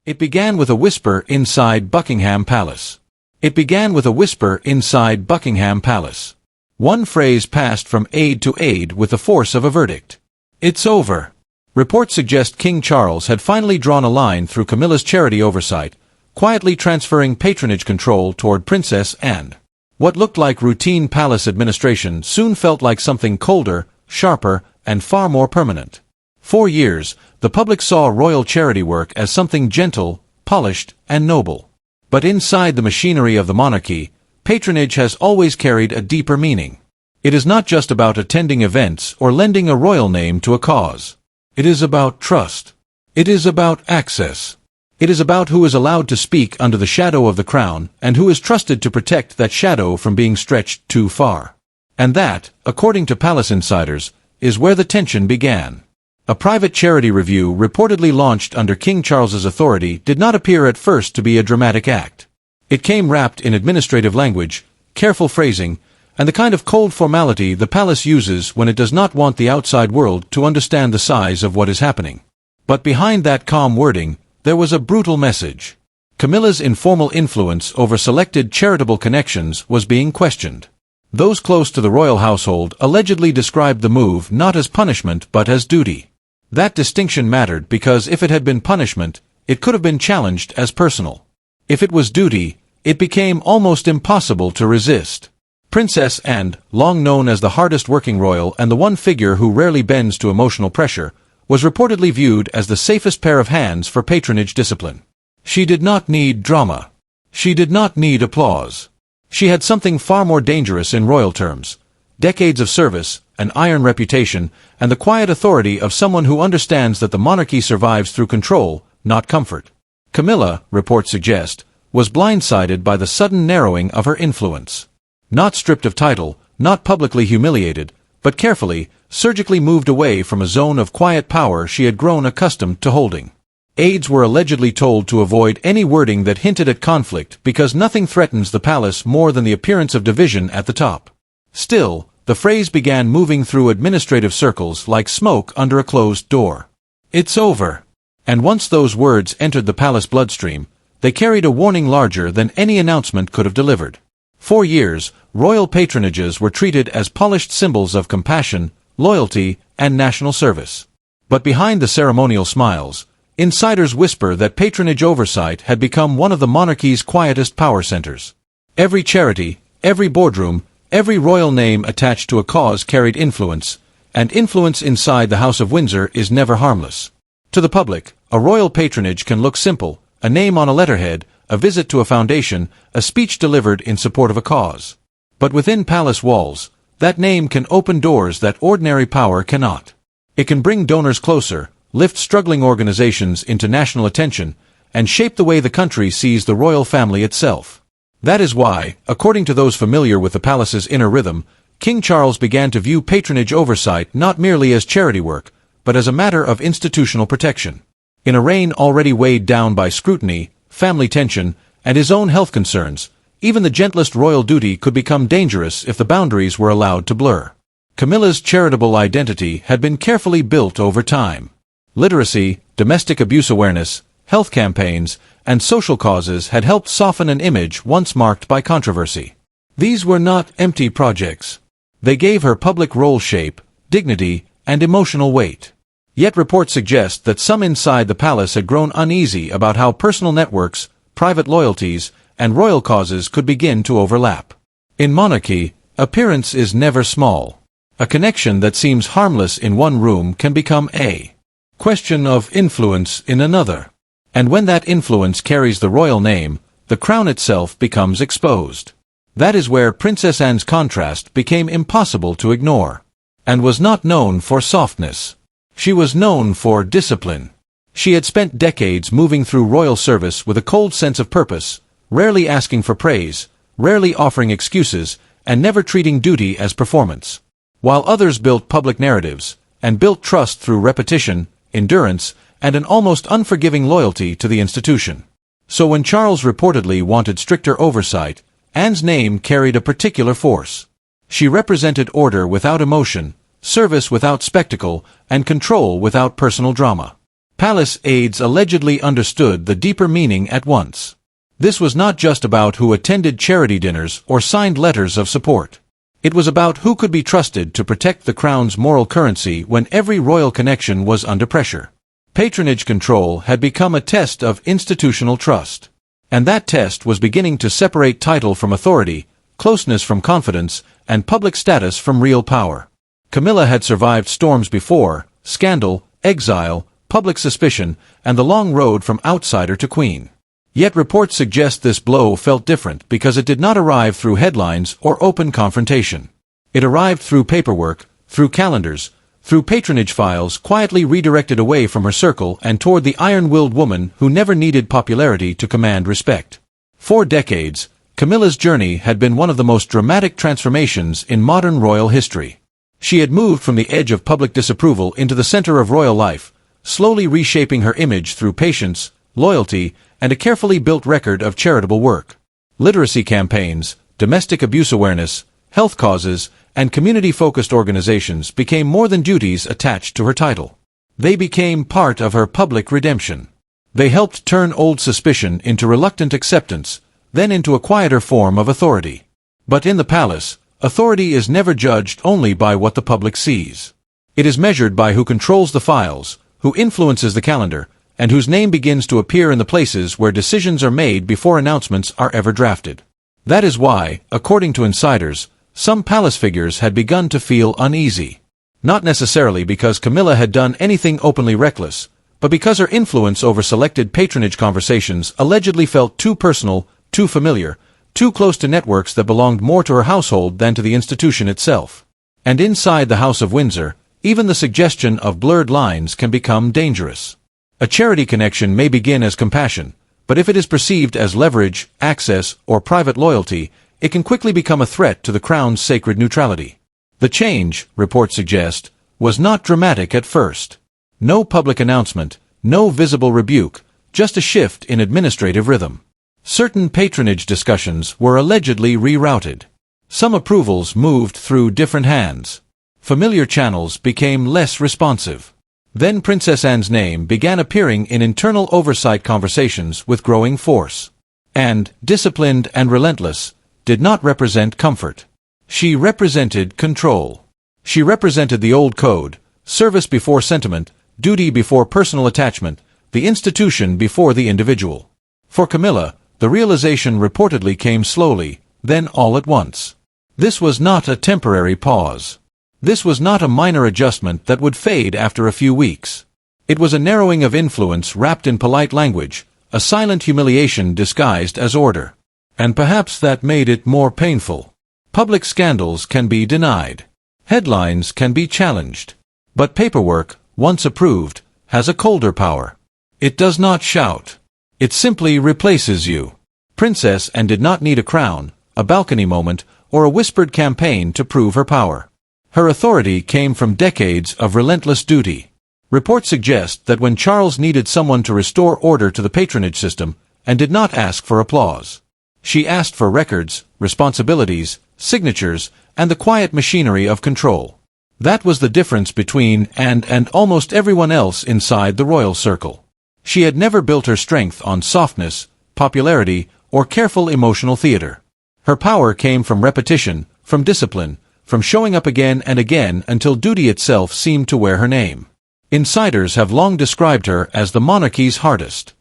It began with a whisper inside Buckingham Palace. It began with a whisper inside Buckingham Palace. One phrase passed from aide to aide with the force of a verdict. It's over. Reports suggest King Charles had finally drawn a line through Camilla's charity oversight, quietly transferring patronage control toward Princess Anne. What looked like routine palace administration soon felt like something colder, sharper, and far more permanent. For years, the public saw royal charity work as something gentle, polished, and noble. But inside the machinery of the monarchy, patronage has always carried a deeper meaning. It is not just about attending events or lending a royal name to a cause. It is about trust. It is about access. It is about who is allowed to speak under the shadow of the crown and who is trusted to protect that shadow from being stretched too far. And that, according to palace insiders, is where the tension began. A private charity review reportedly launched under King Charles's authority did not appear at first to be a dramatic act. It came wrapped in administrative language, careful phrasing, and the kind of cold formality the palace uses when it does not want the outside world to understand the size of what is happening. But behind that calm wording, there was a brutal message. Camilla's informal influence over selected charitable connections was being questioned. Those close to the royal household allegedly described the move not as punishment but as duty. That distinction mattered because if it had been punishment, it could have been challenged as personal. If it was duty, it became almost impossible to resist. Princess Anne, long known as the hardest-working royal and the one figure who rarely bends to emotional pressure, was reportedly viewed as the safest pair of hands for patronage discipline. She did not need drama. She did not need applause. She had something far more dangerous in royal terms: decades of service, an iron reputation, and the quiet authority of someone who understands that the monarchy survives through control, not comfort. Camilla, reports suggest, was blindsided by the sudden narrowing of her influence. Not stripped of title, not publicly humiliated, but carefully, surgically moved away from a zone of quiet power she had grown accustomed to holding. Aides were allegedly told to avoid any wording that hinted at conflict because nothing threatens the palace more than the appearance of division at the top. Still, the phrase began moving through administrative circles like smoke under a closed door. It's over. And once those words entered the palace bloodstream, they carried a warning larger than any announcement could have delivered. For years, royal patronages were treated as polished symbols of compassion, loyalty, and national service. But behind the ceremonial smiles, insiders whisper that patronage oversight had become one of the monarchy's quietest power centers. Every charity, every boardroom, every royal name attached to a cause carried influence, and influence inside the House of Windsor is never harmless. To the public, a royal patronage can look simple: a name on a letterhead, a visit to a foundation, a speech delivered in support of a cause. But within palace walls, that name can open doors that ordinary power cannot. It can bring donors closer, lift struggling organizations into national attention, and shape the way the country sees the royal family itself. That is why, according to those familiar with the palace's inner rhythm, King Charles began to view patronage oversight not merely as charity work, but as a matter of institutional protection. In a reign already weighed down by scrutiny, family tension, and his own health concerns, even the gentlest royal duty could become dangerous if the boundaries were allowed to blur. Camilla's charitable identity had been carefully built over time. Literacy, domestic abuse awareness, health campaigns, and social causes had helped soften an image once marked by controversy. These were not empty projects. They gave her public role shape, dignity, and emotional weight. Yet reports suggest that some inside the palace had grown uneasy about how personal networks, private loyalties, and royal causes could begin to overlap. In monarchy, appearance is never small. A connection that seems harmless in one room can become a question of influence in another. And when that influence carries the royal name, the crown itself becomes exposed. That is where Princess Anne's contrast became impossible to ignore. And was not known for softness. She was known for discipline. She had spent decades moving through royal service with a cold sense of purpose, rarely asking for praise, rarely offering excuses, and never treating duty as performance. While others built public narratives, and built trust through repetition, endurance, and an almost unforgiving loyalty to the institution. So when Charles reportedly wanted stricter oversight, Anne's name carried a particular force. She represented order without emotion, service without spectacle, and control without personal drama. Palace aides allegedly understood the deeper meaning at once. This was not just about who attended charity dinners or signed letters of support. It was about who could be trusted to protect the crown's moral currency when every royal connection was under pressure. Patronage control had become a test of institutional trust. And that test was beginning to separate title from authority, closeness from confidence, and public status from real power. Camilla had survived storms before: scandal, exile, public suspicion, and the long road from outsider to queen. Yet reports suggest this blow felt different because it did not arrive through headlines or open confrontation. It arrived through paperwork, through calendars, through patronage files quietly redirected away from her circle and toward the iron-willed woman who never needed popularity to command respect. For decades, Camilla's journey had been one of the most dramatic transformations in modern royal history. She had moved from the edge of public disapproval into the center of royal life, slowly reshaping her image through patience, loyalty, and a carefully built record of charitable work. Literacy campaigns, domestic abuse awareness, health causes, and community-focused organizations became more than duties attached to her title. They became part of her public redemption. They helped turn old suspicion into reluctant acceptance, then into a quieter form of authority. But in the palace, authority is never judged only by what the public sees. It is measured by who controls the files, who influences the calendar, and whose name begins to appear in the places where decisions are made before announcements are ever drafted. That is why, according to insiders, some palace figures had begun to feel uneasy. Not necessarily because Camilla had done anything openly reckless, but because her influence over selected patronage conversations allegedly felt too personal, too familiar, too close to networks that belonged more to her household than to the institution itself. And inside the House of Windsor, even the suggestion of blurred lines can become dangerous. A charity connection may begin as compassion, but if it is perceived as leverage, access, or private loyalty, it can quickly become a threat to the crown's sacred neutrality. The change, reports suggest, was not dramatic at first. No public announcement, no visible rebuke, just a shift in administrative rhythm. Certain patronage discussions were allegedly rerouted. Some approvals moved through different hands. Familiar channels became less responsive. Then Princess Anne's name began appearing in internal oversight conversations with growing force. And, disciplined and relentless, did not represent comfort. She represented control. She represented the old code: service before sentiment, duty before personal attachment, the institution before the individual. For Camilla, the realization reportedly came slowly, then all at once. This was not a temporary pause. This was not a minor adjustment that would fade after a few weeks. It was a narrowing of influence wrapped in polite language, a silent humiliation disguised as order. And perhaps that made it more painful. Public scandals can be denied. Headlines can be challenged. But paperwork, once approved, has a colder power. It does not shout. It simply replaces you. Princess Anne did not need a crown, a balcony moment, or a whispered campaign to prove her power. Her authority came from decades of relentless duty. Reports suggest that when Charles needed someone to restore order to the patronage system, Anne did not ask for applause. She asked for records, responsibilities, signatures, and the quiet machinery of control. That was the difference between Anne and almost everyone else inside the royal circle. She had never built her strength on softness, popularity, or careful emotional theater. Her power came from repetition, from discipline, from showing up again and again until duty itself seemed to wear her name. Insiders have long described her as the monarchy's hardest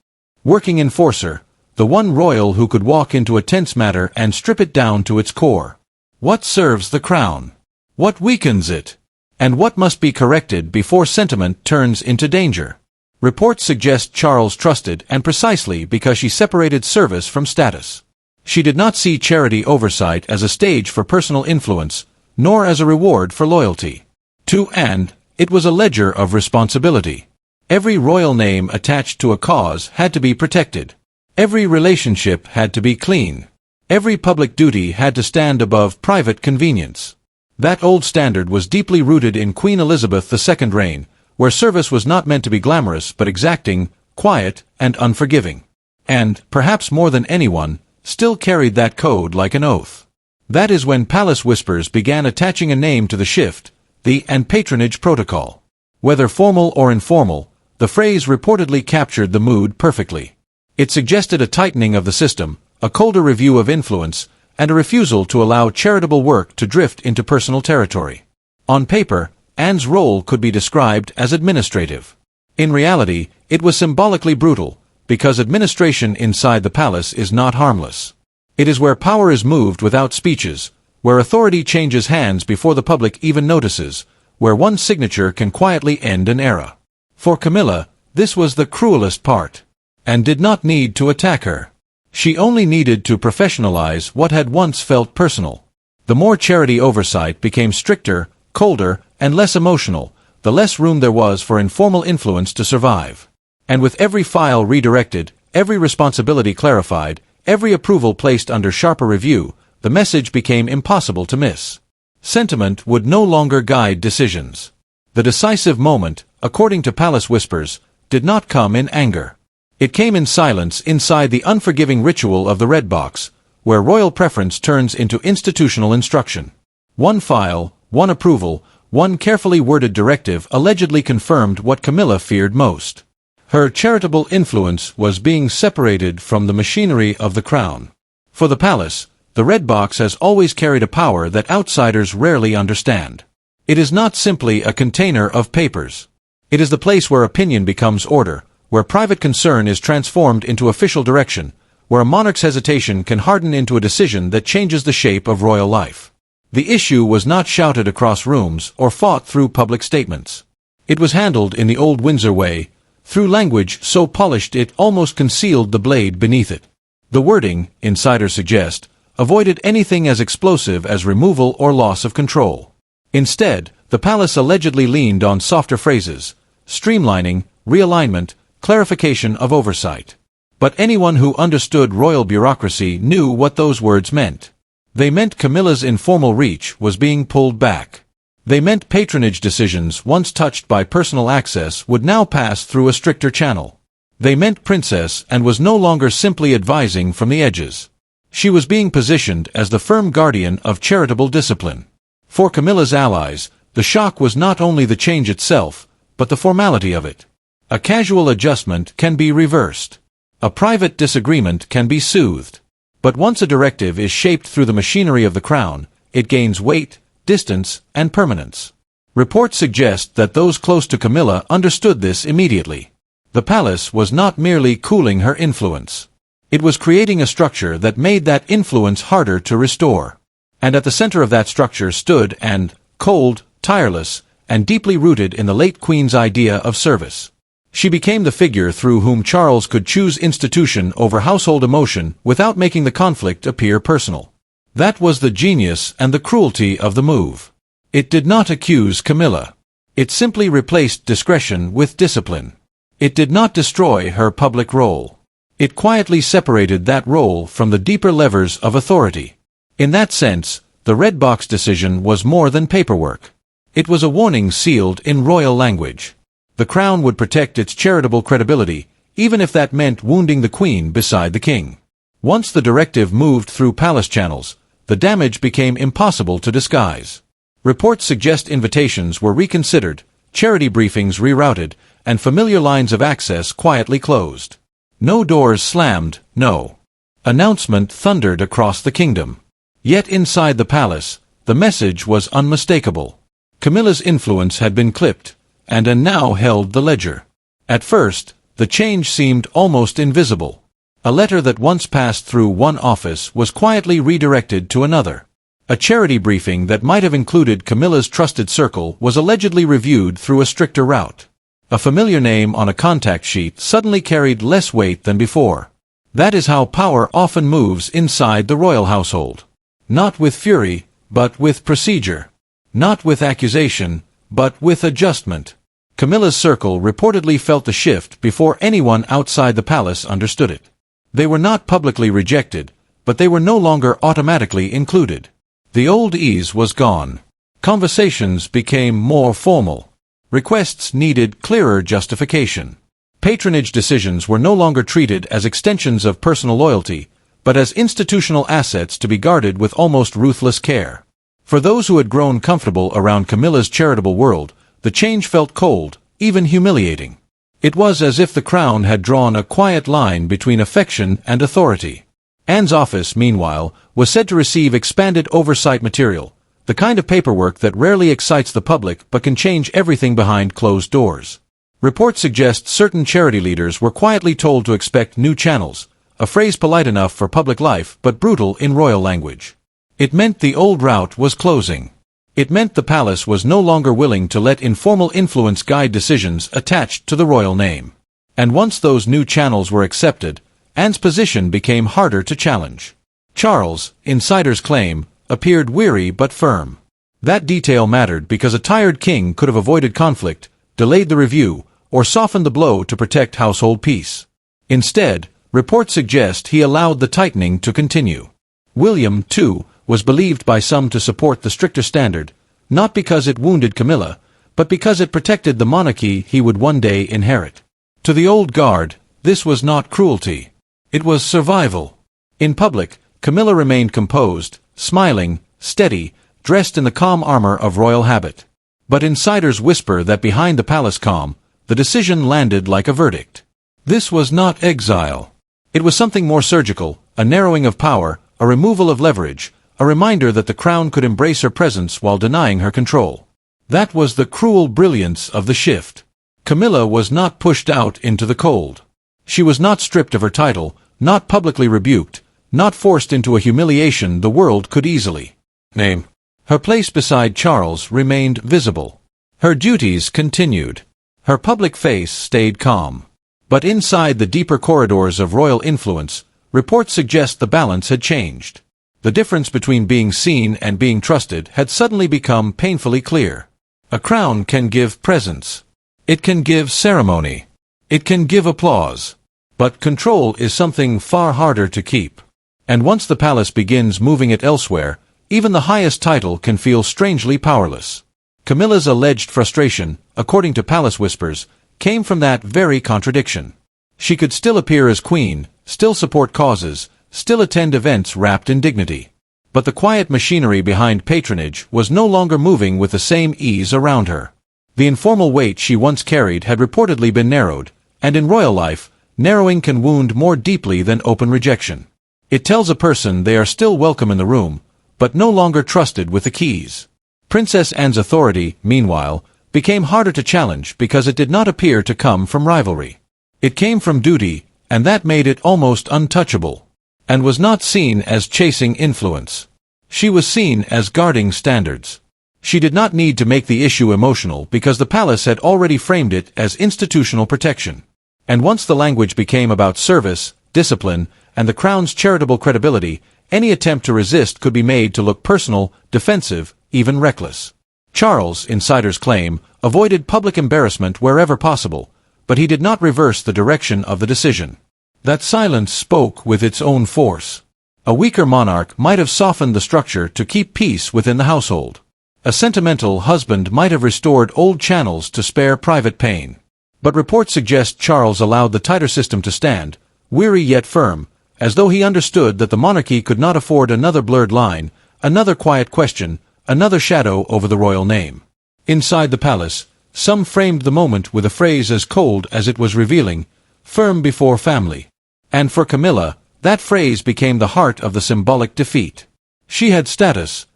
working enforcer, the one royal who could walk into a tense matter and strip it down to its core. What serves the crown? What weakens it? And what must be corrected before sentiment turns into danger? Reports suggest Charles trusted Anne precisely because she separated service from status. She did not see charity oversight as a stage for personal influence, nor as a reward for loyalty. To Anne, it was a ledger of responsibility. Every royal name attached to a cause had to be protected. Every relationship had to be clean. Every public duty had to stand above private convenience. That old standard was deeply rooted in Queen Elizabeth II's reign, where service was not meant to be glamorous but exacting, quiet, and unforgiving. And, perhaps more than anyone, still carried that code like an oath. That is when palace whispers began attaching a name to the shift, the and patronage protocol. Whether formal or informal, The phrase reportedly captured the mood perfectly. It suggested a tightening of the system, a colder review of influence, and a refusal to allow charitable work to drift into personal territory. On paper, Anne's role could be described as administrative. In reality, it was symbolically brutal, because administration inside the palace is not harmless. It is where power is moved without speeches, where authority changes hands before the public even notices, where one signature can quietly end an era. For Camilla, this was the cruelest part, and did not need to attack her. She only needed to professionalize what had once felt personal. The more charity oversight became stricter, colder, and less emotional, the less room there was for informal influence to survive. And with every file redirected, every responsibility clarified, every approval placed under sharper review, the message became impossible to miss. Sentiment would no longer guide decisions. The decisive moment, according to palace whispers, did not come in anger. It came in silence inside the unforgiving ritual of the red box, where royal preference turns into institutional instruction. One file, one approval, one carefully worded directive allegedly confirmed what Camilla feared most. Her charitable influence was being separated from the machinery of the crown. For the palace, the red box has always carried a power that outsiders rarely understand. It is not simply a container of papers. It is the place where opinion becomes order, where private concern is transformed into official direction, where a monarch's hesitation can harden into a decision that changes the shape of royal life. The issue was not shouted across rooms or fought through public statements. It was handled in the old Windsor way, through language so polished it almost concealed the blade beneath it. The wording, insiders suggest, avoided anything as explosive as removal or loss of control. Instead, the palace allegedly leaned on softer phrases: streamlining, realignment, clarification of oversight. But anyone who understood royal bureaucracy knew what those words meant. They meant Camilla's informal reach was being pulled back. They meant patronage decisions once touched by personal access would now pass through a stricter channel. They meant Princess and was no longer simply advising from the edges. She was being positioned as the firm guardian of charitable discipline. For Camilla's allies, the shock was not only the change itself, but the formality of it. A casual adjustment can be reversed. A private disagreement can be soothed. But once a directive is shaped through the machinery of the crown, it gains weight, distance, and permanence. Reports suggest that those close to Camilla understood this immediately. The palace was not merely cooling her influence. It was creating a structure that made that influence harder to restore. And at the center of that structure stood Anne, cold, tireless, and deeply rooted in the late Queen's idea of service. She became the figure through whom Charles could choose institution over household emotion without making the conflict appear personal. That was the genius and the cruelty of the move. It did not accuse Camilla. It simply replaced discretion with discipline. It did not destroy her public role. It quietly separated that role from the deeper levers of authority. In that sense, the red box decision was more than paperwork. It was a warning sealed in royal language. The crown would protect its charitable credibility, even if that meant wounding the Queen beside the King. Once the directive moved through palace channels, the damage became impossible to disguise. Reports suggest invitations were reconsidered, charity briefings rerouted, and familiar lines of access quietly closed. No doors slammed, no announcement thundered across the kingdom. Yet inside the palace, the message was unmistakable. Camilla's influence had been clipped, and Anne now held the ledger. At first, the change seemed almost invisible. A letter that once passed through one office was quietly redirected to another. A charity briefing that might have included Camilla's trusted circle was allegedly reviewed through a stricter route. A familiar name on a contact sheet suddenly carried less weight than before. That is how power often moves inside the royal household. Not with fury, but with procedure. Not with accusation, but with adjustment. Camilla's circle reportedly felt the shift before anyone outside the palace understood it. They were not publicly rejected, but they were no longer automatically included. The old ease was gone. Conversations became more formal. Requests needed clearer justification. Patronage decisions were no longer treated as extensions of personal loyalty, but as institutional assets to be guarded with almost ruthless care. For those who had grown comfortable around Camilla's charitable world, the change felt cold, even humiliating. It was as if the crown had drawn a quiet line between affection and authority. Anne's office, meanwhile, was said to receive expanded oversight material, the kind of paperwork that rarely excites the public but can change everything behind closed doors. Reports suggest certain charity leaders were quietly told to expect new channels, a phrase polite enough for public life but brutal in royal language. It meant the old route was closing. It meant the palace was no longer willing to let informal influence guide decisions attached to the royal name. And once those new channels were accepted, Anne's position became harder to challenge. Charles, insiders claim, appeared weary but firm. That detail mattered because a tired king could have avoided conflict, delayed the review, or softened the blow to protect household peace. Instead, reports suggest he allowed the tightening to continue. William, too, was believed by some to support the stricter standard, not because it wounded Camilla, but because it protected the monarchy he would one day inherit. To the old guard, this was not cruelty. It was survival. In public, Camilla remained composed, smiling, steady, dressed in the calm armor of royal habit. But insiders whisper that behind the palace calm, the decision landed like a verdict. This was not exile. It was something more surgical, a narrowing of power, a removal of leverage, a reminder that the crown could embrace her presence while denying her control. That was the cruel brilliance of the shift. Camilla was not pushed out into the cold. She was not stripped of her title, not publicly rebuked, not forced into a humiliation the world could easily name. Her place beside Charles remained visible. Her duties continued. Her public face stayed calm. But inside the deeper corridors of royal influence, reports suggest the balance had changed. The difference between being seen and being trusted had suddenly become painfully clear. A crown can give presence. It can give ceremony. It can give applause. But control is something far harder to keep. And once the palace begins moving it elsewhere, even the highest title can feel strangely powerless. Camilla's alleged frustration, according to palace whispers, came from that very contradiction. She could still appear as queen, still support causes, still attend events wrapped in dignity. But the quiet machinery behind patronage was no longer moving with the same ease around her. The informal weight she once carried had reportedly been narrowed, and in royal life, narrowing can wound more deeply than open rejection. It tells a person they are still welcome in the room, but no longer trusted with the keys. Princess Anne's authority, meanwhile, became harder to challenge because it did not appear to come from rivalry. It came from duty, and that made it almost untouchable, and was not seen as chasing influence. She was seen as guarding standards. She did not need to make the issue emotional because the palace had already framed it as institutional protection. And once the language became about service, discipline, and the crown's charitable credibility, any attempt to resist could be made to look personal, defensive, even reckless. Charles, insiders claim, avoided public embarrassment wherever possible, but he did not reverse the direction of the decision. That silence spoke with its own force. A weaker monarch might have softened the structure to keep peace within the household. A sentimental husband might have restored old channels to spare private pain. But reports suggest Charles allowed the tighter system to stand, weary yet firm, as though he understood that the monarchy could not afford another blurred line, another quiet question, another shadow over the royal name. Inside the palace, some framed the moment with a phrase as cold as it was revealing, firm before family. And for Camilla, that phrase became the heart of the symbolic defeat. She had status,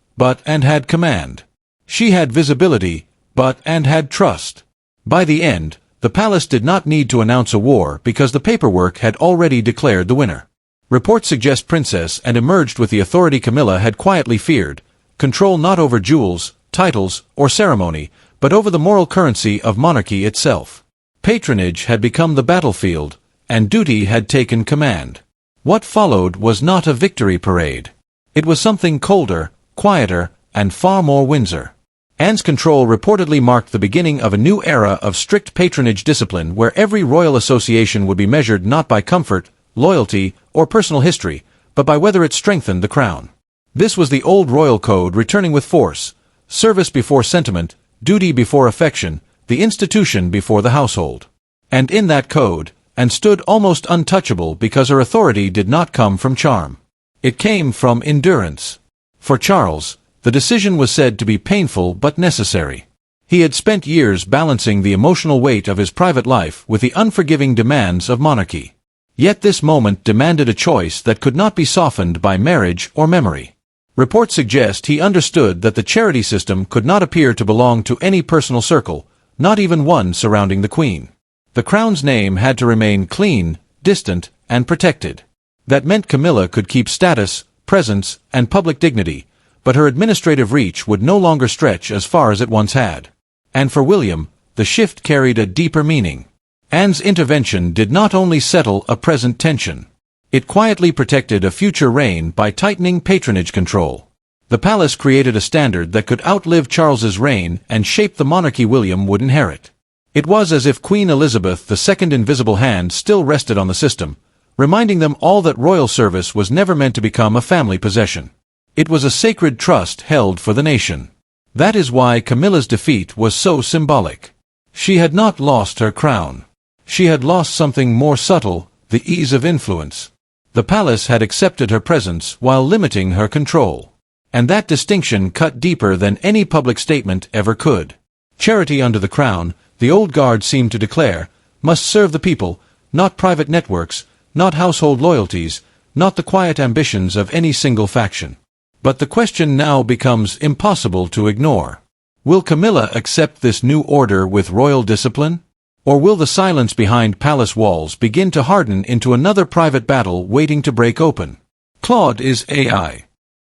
and had command. She had visibility, and had trust. By the end, the palace did not need to announce a war because the paperwork had already declared the winner. Reports suggest Princess Anne emerged with the authority Camilla had quietly feared, control not over jewels, titles, or ceremony, but over the moral currency of monarchy itself. Patronage had become the battlefield, and duty had taken command. What followed was not a victory parade. It was something colder, quieter, and far more Windsor. Anne's control reportedly marked the beginning of a new era of strict patronage discipline where every royal association would be measured not by comfort, loyalty, or personal history, but by whether it strengthened the crown. This was the old royal code returning with force, service before sentiment, duty before affection, the institution before the household. And in that code, Anne stood almost untouchable because her authority did not come from charm. It came from endurance. For Charles, the decision was said to be painful but necessary. He had spent years balancing the emotional weight of his private life with the unforgiving demands of monarchy. Yet this moment demanded a choice that could not be softened by marriage or memory. Reports suggest he understood that the charity system could not appear to belong to any personal circle, not even one surrounding the Queen. The crown's name had to remain clean, distant, and protected. That meant Camilla could keep status, presence, and public dignity, but her administrative reach would no longer stretch as far as it once had. And for William, the shift carried a deeper meaning. Anne's intervention did not only settle a present tension. It quietly protected a future reign by tightening patronage control. The palace created a standard that could outlive Charles's reign and shape the monarchy William would inherit. It was as if Queen Elizabeth II's invisible hand still rested on the system, reminding them all that royal service was never meant to become a family possession. It was a sacred trust held for the nation. That is why Camilla's defeat was so symbolic. She had not lost her crown. She had lost something more subtle, the ease of influence. The palace had accepted her presence while limiting her control. And that distinction cut deeper than any public statement ever could. Charity under the crown, the old guard seemed to declare, must serve the people, not private networks, not household loyalties, not the quiet ambitions of any single faction. But the question now becomes impossible to ignore. Will Camilla accept this new order with royal discipline? Or will the silence behind palace walls begin to harden into another private battle waiting to break open? Claude is AI.